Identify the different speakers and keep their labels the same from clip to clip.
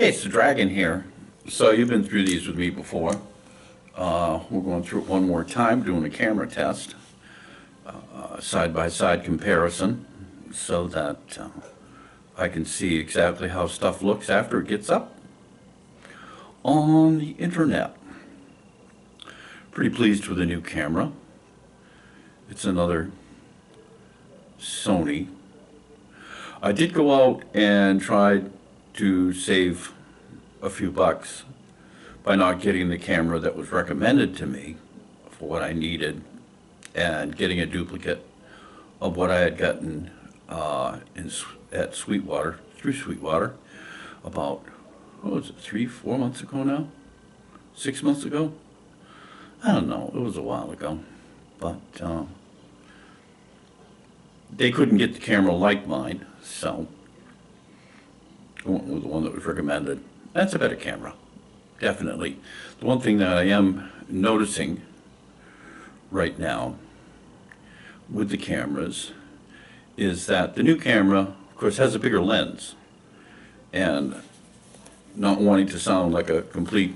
Speaker 1: Hey, it's the Dragon here. So you've been through these with me before. We're going through it one more time, doing a camera test, side-by-side comparison, so that I can see exactly how stuff looks after it gets up on the internet. Pretty pleased with the new camera. It's another Sony. I did go out and try to save a few bucks by not getting the camera that was recommended to me for what I needed and getting a duplicate of what I had gotten at Sweetwater, through Sweetwater, about, what was it, 3-4 months ago now? 6 months ago? I don't know, it was a while ago. But they couldn't get the camera like mine, so I went with the one that was recommended. That's a better camera, definitely. The one thing that I am noticing right now with the cameras is that the new camera, of course, has a bigger lens. And not wanting to sound like a complete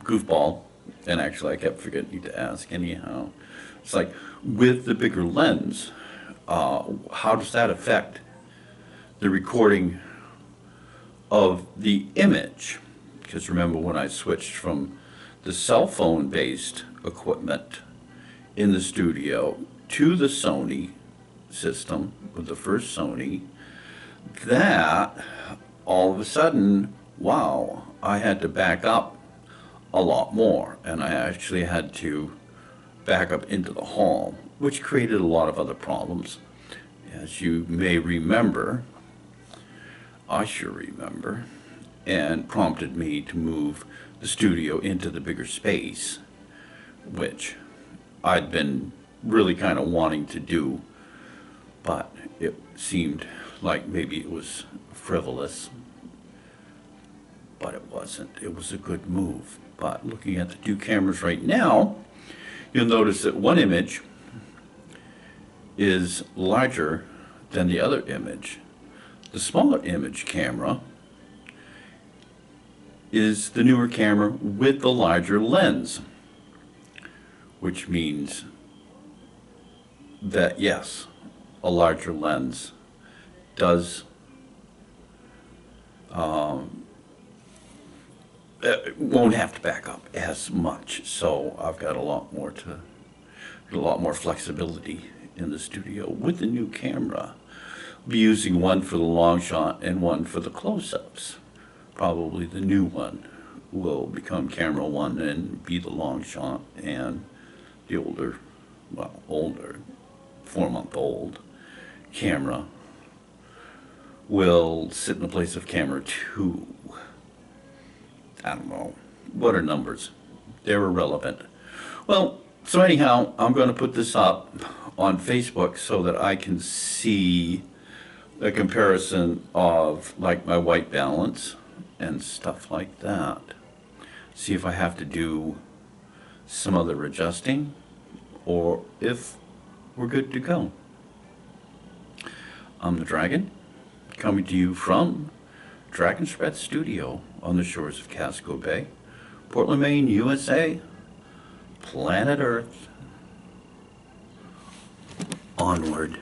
Speaker 1: goofball, and actually I kept forgetting to ask anyhow, it's like, with the bigger lens, how does that affect the recording of the image? Because remember, when I switched from the cell phone based equipment in the studio to the Sony system with the first Sony, that all of a sudden, wow, I had to back up a lot more, and I actually had to back up into the hall, which created a lot of other problems. As you may remember, I sure remember, and prompted me to move the studio into the bigger space, which I'd been really kind of wanting to do, but it seemed like maybe it was frivolous, but it wasn't. It was a good move. But looking at the two cameras right now, you'll notice that one image is larger than the other image. The smaller image camera is the newer camera with the larger lens, which means that yes, a larger lens does won't have to back up as much. So I've got a lot more flexibility in the studio with the new camera. I'll be using one for the long shot and one for the close-ups. Probably the new one will become camera one and be the long shot, and the older 4-month-old camera will sit in the place of camera 2. I don't know. What are numbers? They're irrelevant. Well, so anyhow, I'm going to put this up on Facebook so that I can see the comparison of like my white balance and stuff like that. See if I have to do some other adjusting or if we're good to go. I'm the Dragon, coming to you from Dragon Spread Studio on the shores of Casco Bay, Portland, Maine, USA, planet Earth. Onward.